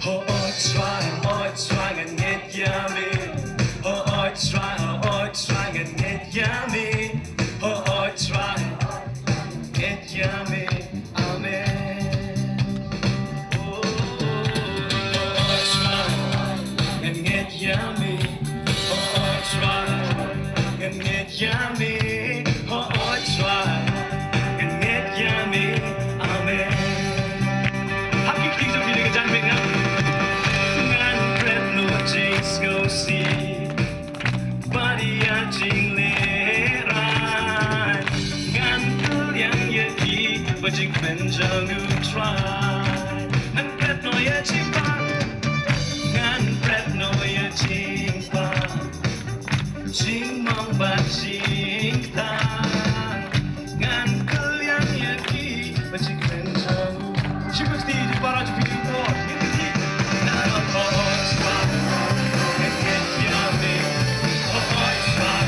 I try and get yummy. I try and get yummy. I try, get yummy. Amen. Oh, I try and get yummy. I try and get yummy. I try and get yummy. Amen. Hakik ting trong video cái Việt Nam. Ngàn red no jinx go see. Badia jing le ran. Ngàn tu yang ye ki, but jing men jang nu try. Ngàn red no ye jing pa. Ngàn red no ye jing pa. Jing mong ba jing ta. Ngàn tu yang ye ki, but jing men jang nu. Sympathy di para ju video ko. Ini na na ko swa. Get yummy. I try.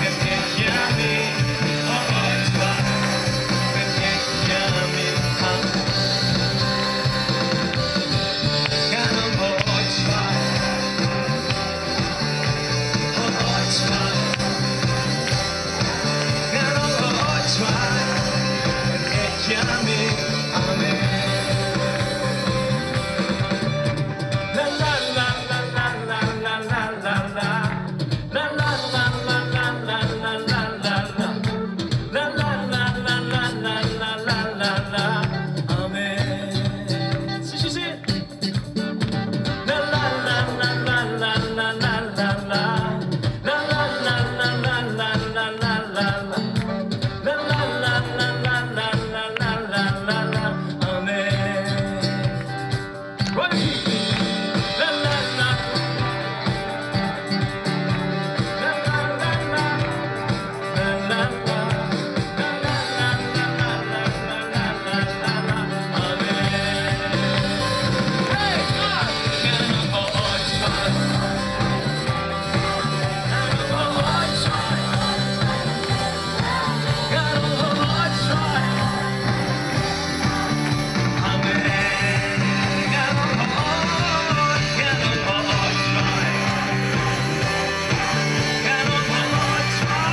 Get yummy. I try. Get yummy. Gonna I try. I try. Gonna I try. Get yummy. Amen. La la la la la la la la la la. La la la la la la la la la la. La la la la la la la la la la. Amen. Si. La la la la la la la la la la. La la la la la la la la la la. La la la la la la la la la la la. Amen. Right. La la la. La la la la. La la la. La la la la la la la la la la. Amen. Hey, God. Gonna I try. Gonna I try. Gonna I try. Amen. Gonna I try. Gonna I try.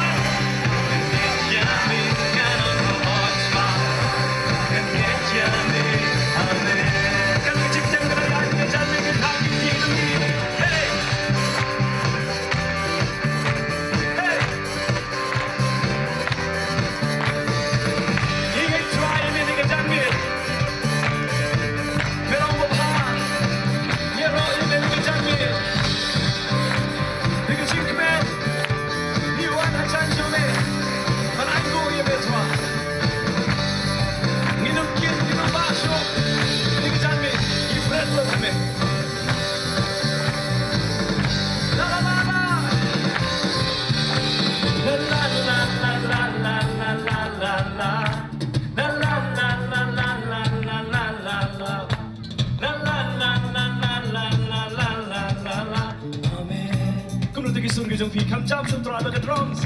Get yummy. Gonna I try. Get yummy. Amen. Kan cái chiếc chân cái lại cái chân cái thang cái gì đó đi. Hey. Hey. Những cái try những cái chân miệt. Cái ông bố ha. Nhớ rồi những cái chân miệt. Những cái chiếc mẹ. Nhiều anh hãy chân cho mẹ. Mà anh ngồi như vậy thôi. Nghĩ nó kiên thì nó ba số. Những cái chân miệt. Những cái bread luôn mẹ. La la la la. La la la la la la la la la la. La la la la la la la la la la. La la la la la la la la la la la. Amen. Cùng được cái sung cái trong phi khám chăm sung tọa cái drums.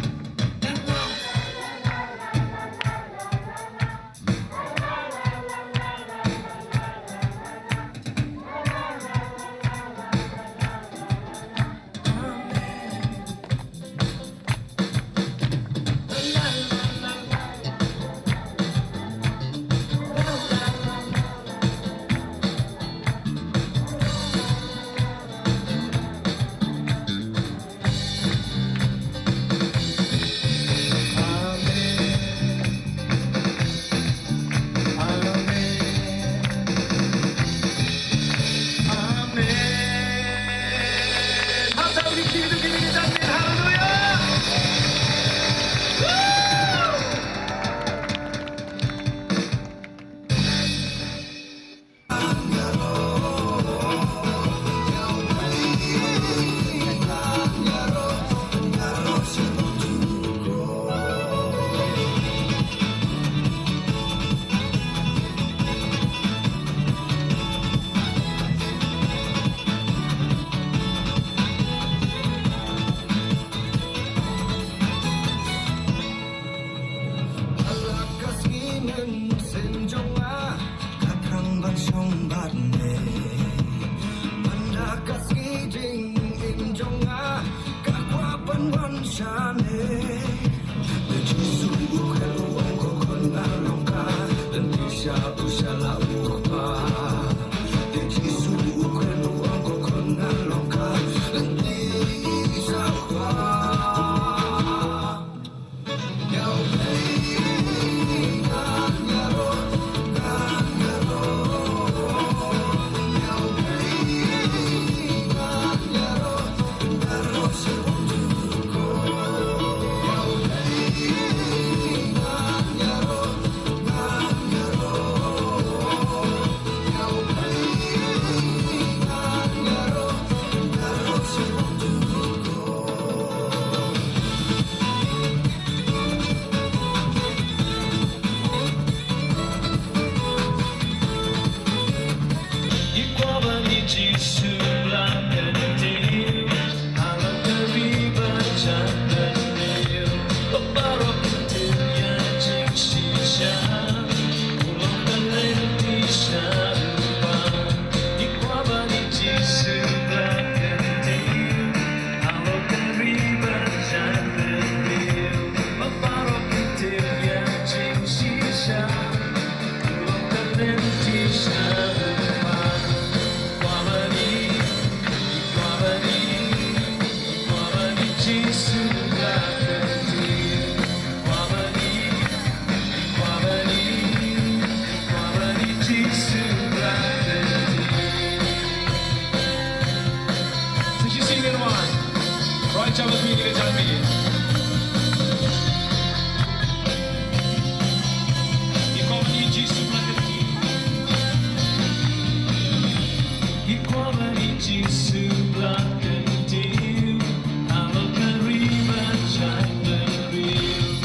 Right, ciao a tutti, che già I comunici sulla I comunici sulla cantina, alla riva c'è il rio,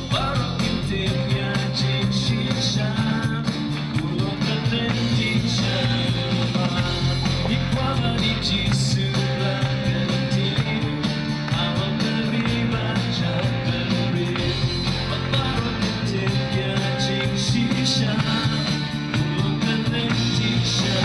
parlo che ti piace shisha, quello che ti dice I comunici sulla cantina, alla riva c'è il rio, parlo che ti piace shisha, quello che ti dice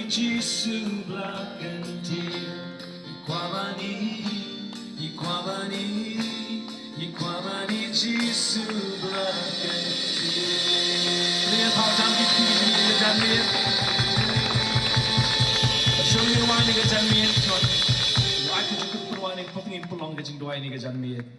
di sebelah kantin, Iquamani di sebelah kantin. Lihat how cantik ini Janmir. Show you one ini Janmir. Aku cukup perwani, potongin pulang ke Janmir.